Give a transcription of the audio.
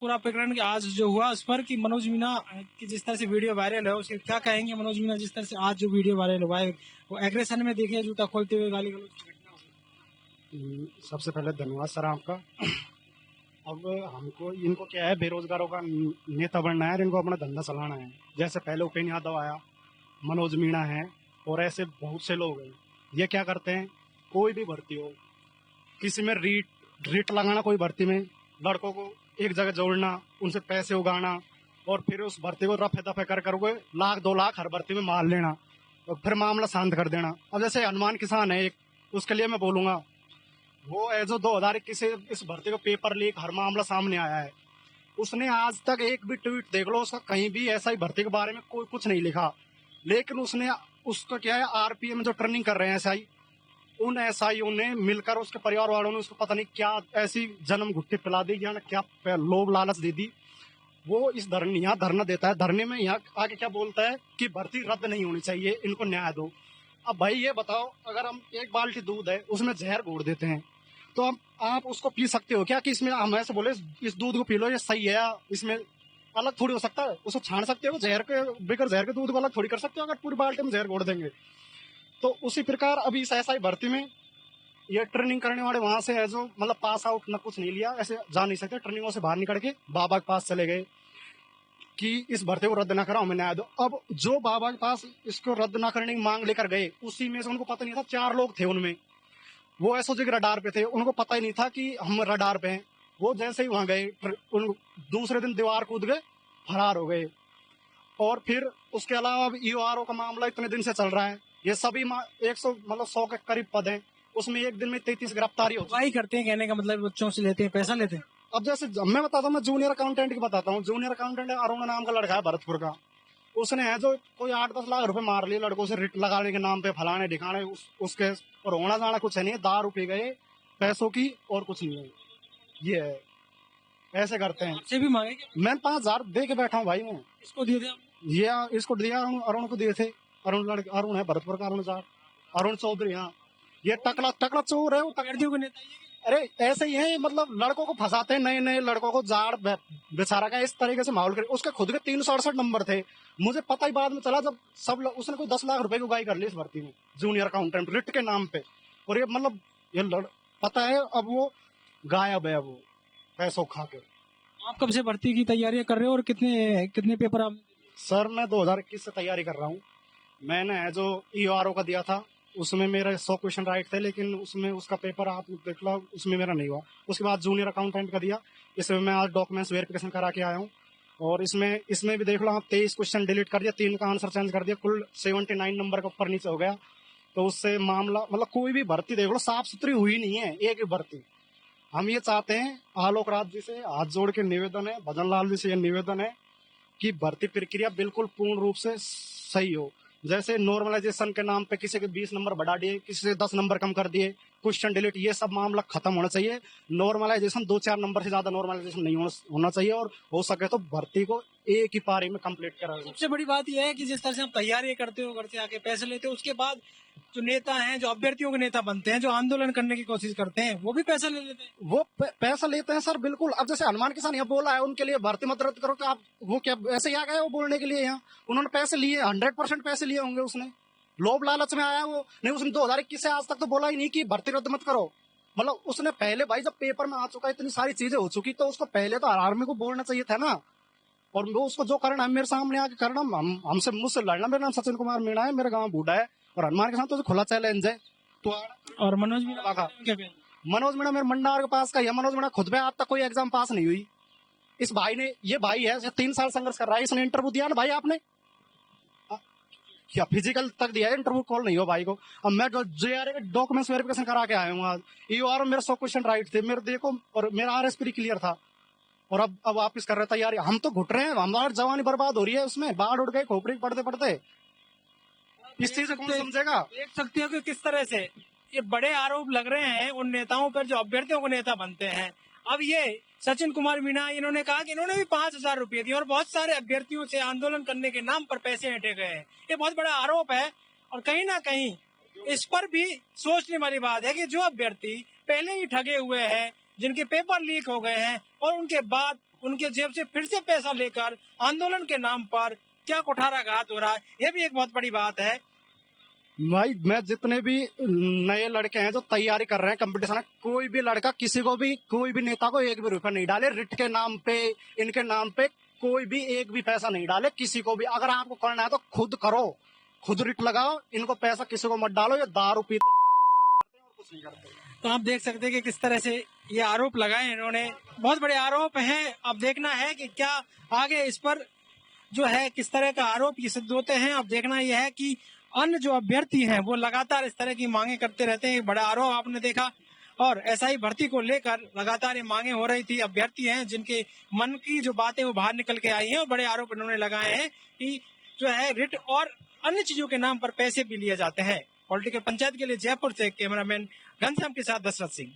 पूरा प्रकरण आज जो हुआ उस पर कि मनोज मीणा की जिस तरह से वीडियो वायरल है उसके क्या कहेंगे। मनोज मीणा जिस तरह से आज जो वीडियो वायरल हुआ है वो एग्रेशन में देखिए जूता खोलते हुए गाली गलौज की घटना हुई। सबसे पहले धन्यवाद सर आपका। अब हमको इनको क्या है, बेरोजगारों का नेता बनना है, इनको अपना धंधा चलाना है। जैसे पहले उपेन्द्र यादव आया, मनोज मीणा है और ऐसे बहुत से लोग हैं। ये क्या करते हैं, कोई भी भर्ती हो, किसी में रीट लगाना, कोई भर्ती में लड़कों को एक जगह जोड़ना, उनसे पैसे उगाना और फिर उस भर्ती को रफे दफे कर करके लाख 2 लाख हर भर्ती में मार लेना और फिर मामला शांत कर देना। अब जैसे हनुमान किसान है एक, उसके लिए मैं बोलूंगा, वो एजो 2021 से इस भर्ती का पेपर लीक हर मामला सामने आया है। उसने आज तक एक भी ट्वीट देख लो उसका, कहीं भी ऐसा ही भर्ती के बारे में कोई कुछ नहीं लिखा। लेकिन उसने उसका क्या है, आरपीएम जो ट्रेनिंग कर रहे हैं एसआई, उन एसआईओ ने मिलकर उसके परिवार वालों ने उसको पता नहीं क्या ऐसी जन्म घुट्टी पिला दी या क्या लोभ लालच दे दी। वो इस यहाँ धरना देता है, धरने में यहाँ आके क्या बोलता है कि भर्ती रद्द नहीं होनी चाहिए, इनको न्याय दो। अब भाई ये बताओ, अगर हम एक बाल्टी दूध है उसमें जहर घोड़ देते हैं तो आप उसको पी सकते हो क्या? कि इसमें हम ऐसे बोले इस दूध को पी लो, ये सही है, इसमें अलग थोड़ी हो सकता है। उसको छान सकते हो, जहर के बेकर जहर के दूध को अलग थोड़ी कर सकते हो अगर पूरी बाल्टी में जहर घोड़ देंगे। तो उसी प्रकार अभी इस एसआई भर्ती में ये ट्रेनिंग करने वाले वहां से है जो मतलब पास आउट ना कुछ नहीं लिया, ऐसे जा नहीं सकते, ट्रेनिंगों से बाहर निकल के बाबा के पास चले गए कि इस भर्ती को रद्द ना करा, हमें न्याय दो। अब जो बाबा के पास इसको रद्द ना करने की मांग लेकर गए, उसी में से उनको पता नहीं था, 4 लोग थे उनमें, वो एसओजी के रडार पे थे, उनको पता ही नहीं था कि हम रडार पे हैं। वो जैसे ही वहां गए, दूसरे दिन दीवार कूद गए, फरार हो गए। और फिर उसके अलावा अब ईओआरओ का मामला इतने दिन से चल रहा है। ये सभी 100 मतलब 100 के करीब पद हैं, उसमें एक दिन में 33 गिरफ्तारी हो वही करते हैं, कहने का मतलब बच्चों से लेते हैं, पैसा लेते हैं। अब जैसे मैं बताता हूँ, मैं जूनियर अकाउंटेंट की बताता हूँ। जूनियर अकाउंटेंट अरुण नाम का लड़का है भरतपुर का, उसने है जो कोई 8-10 लाख रुपए मार लिए लड़कों से रिट लगाने के नाम पे, फलाने ढिकाने, उसके और होना जाना कुछ है नहीं, दारू पी गए पैसों की और कुछ नहीं है। ये है, ऐसे करते हैं। आपसे भी मांगे क्या? मैं 5,000 दे के बैठा हूँ भाई। मैं इसको दिए थे? ये इसको दिया, अरुण को दिए थे। अरुण है भरतपुर का, अरुण चौधरी। हाँ, ये टकला चोर है, वो अभ्यर्थियों को नेता ही है। अरे ऐसे ही है, मतलब लड़कों को फंसाते हैं, नए नए लड़कों को जाड़ बेचारा का इस तरीके से माहौल करे। उसके खुद के 368 नंबर थे, मुझे पता ही बाद में चला जब उसने कोई 10 लाख रुपए की उगाई कर ली इस भर्ती में, जूनियर अकाउंटेंट रिट के नाम पे। और ये मतलब ये पता है, अब वो गायब है, वो पैसों खा के। आप कब से भर्ती की तैयारियां कर रहे हो और कितने कितने पेपर आप? सर मैं 2021 से तैयारी कर रहा हूँ। मैंने जो ईओआरओ का दिया था उसमें मेरे 100 क्वेश्चन राइट थे, लेकिन उसमें उसका पेपर आप देख लो, उसमें मेरा नहीं हुआ। उसके बाद जूनियर अकाउंटेंट का दिया, इसमें मैं आज डॉक्यूमेंट्स वेरिफिकेशन करा के आया हूँ। और इसमें भी देख लो, आप 23 क्वेश्चन डिलीट कर दिया, 3 का आंसर चेंज कर दिया, कुल 79 नंबर के ऊपर नीचे हो गया। तो उससे मामला मतलब कोई भी भर्ती देख लो साफ सुथरी हुई नहीं है, एक भी भर्ती। हम ये चाहते हैं, आलोक राज जी से हाथ जोड़ के निवेदन है, भजन लाल जी से ये निवेदन है कि भर्ती प्रक्रिया बिल्कुल पूर्ण रूप से सही हो। जैसे नॉर्मलाइजेशन के नाम पे किसी के 20 नंबर बढ़ा दिए, किसी से 10 नंबर कम कर दिए, क्वेश्चन डिलीट, ये सब मामला खत्म होना चाहिए। नॉर्मलाइजेशन 2-4 नंबर से ज्यादा नॉर्मलाइजेशन नहीं होना चाहिए, और हो सके तो भर्ती को एक ही पारी में कंप्लीट करा। सबसे बड़ी बात यह है कि जिस तरह से आप तैयारी करते हो, घर से आके पैसे लेते हो, उसके बाद जो नेता हैं, जो अभ्यर्थियों के नेता बनते हैं, जो आंदोलन करने की कोशिश करते हैं, वो भी पैसा ले लेते हैं। वो पैसा लेते हैं सर, बिल्कुल। अब जैसे हनुमान किसान यहाँ बोला है उनके लिए भर्ती मत रद्द करो, तो आप वो क्या ऐसे ही आ गए वो बोलने के लिए? यहाँ उन्होंने पैसे लिए, 100% पैसे लिए होंगे। उसने लोभ लालच में आया वो नहीं, उसने 2021 से आज तक तो बोला ही नहीं कि भर्ती रद्द मत करो। मतलब उसने पहले, भाई जब पेपर में आ चुका, इतनी सारी चीजें हो चुकी, तो उसको पहले तो आर्मी को बोलना चाहिए था ना। और वो उसको जो करना है मेरे सामने आके करना, हमसे मुझसे लड़ना। मेरा नाम सचिन कुमार मीणा है, मेरा गाँव बूढ़ा है, और हनुमान के साथ तो खुला चैलेंज है। तो और मनोज मीणा का मनोज मीणा मेरे मंडार के पास का, मनोज मीणा खुद में आज तक कोई एग्जाम पास नहीं हुई। इस भाई ने, ये भाई है 3 साल संघर्ष कर रहा है, इसने इंटरव्यू दिया ना भाई, आपने क्या फिजिकल तक दिया है, इंटरव्यू कॉल नहीं हो भाई को। अब मैं जेआरए के डॉक्यूमेंट्स वेरिफिकेशन करा के आया हूँ आज। ईओआरओ मेरे 100 क्वेश्चन राइट थे मेरे, देखो, और मेरा आरएसपी क्लियर था। और अब वापिस कर रहे तैयारी। हम तो घुट रहे हैं, हमारी जवानी बर्बाद हो रही है, उसमें बाढ़ उड़ गए खोपड़ी पढ़ते पढ़ते। इस चीज से कौन समझेगा? देख सकते हो कि किस तरह से ये बड़े आरोप लग रहे हैं उन नेताओं पर जो अभ्यर्थियों को नेता बनते हैं। अब ये सचिन कुमार मीणा, इन्होंने कहा कि इन्होंने भी 5,000 रुपये दिए और बहुत सारे अभ्यर्थियों से आंदोलन करने के नाम पर पैसे हटे गए हैं। ये बहुत बड़ा आरोप है, और कहीं ना कहीं इस पर भी सोचने वाली बात है कि जो अभ्यर्थी पहले ही ठगे हुए हैं, जिनके पेपर लीक हो गए हैं, और उनके बाद उनके जेब से फिर से पैसा लेकर आंदोलन के नाम पर क्या कुठाराघात हो रहा है, ये भी एक बहुत बड़ी बात है। भाई मैं जितने भी नए लड़के हैं जो तैयारी कर रहे हैं कंपटीशन में, कोई भी लड़का किसी को भी, कोई भी नेता को एक भी रुपया नहीं डाले। रिट के नाम पे, इनके नाम पे कोई भी एक भी पैसा नहीं डाले किसी को भी। अगर आपको करना है तो खुद करो, खुद रिट लगाओ, इनको पैसा किसी को मत डालो। ये दारू पीते हैं और कुछ नहीं करते। तो आप देख सकते हैं कि किस तरह से ये आरोप लगाए इन्होंने, बहुत बड़े आरोप हैं। अब देखना है कि क्या आगे इस पर जो है किस तरह का आरोप ये सिद्ध होते हैं। अब देखना यह है कि अन्य जो अभ्यर्थी हैं वो लगातार इस तरह की मांगे करते रहते हैं। बड़ा आरोप आपने देखा, और एसआई भर्ती को लेकर लगातार ये मांगे हो रही थी। अभ्यर्थी हैं जिनके मन की जो बातें वो बाहर निकल के आई हैं, और बड़े आरोप इन्होंने लगाए हैं कि जो है रिट और अन्य चीजों के नाम पर पैसे भी लिए जाते हैं। पॉलिटिकल पंचायत के लिए जयपुर से कैमरामैन घनश्याम के साथ दशरथ सिंह।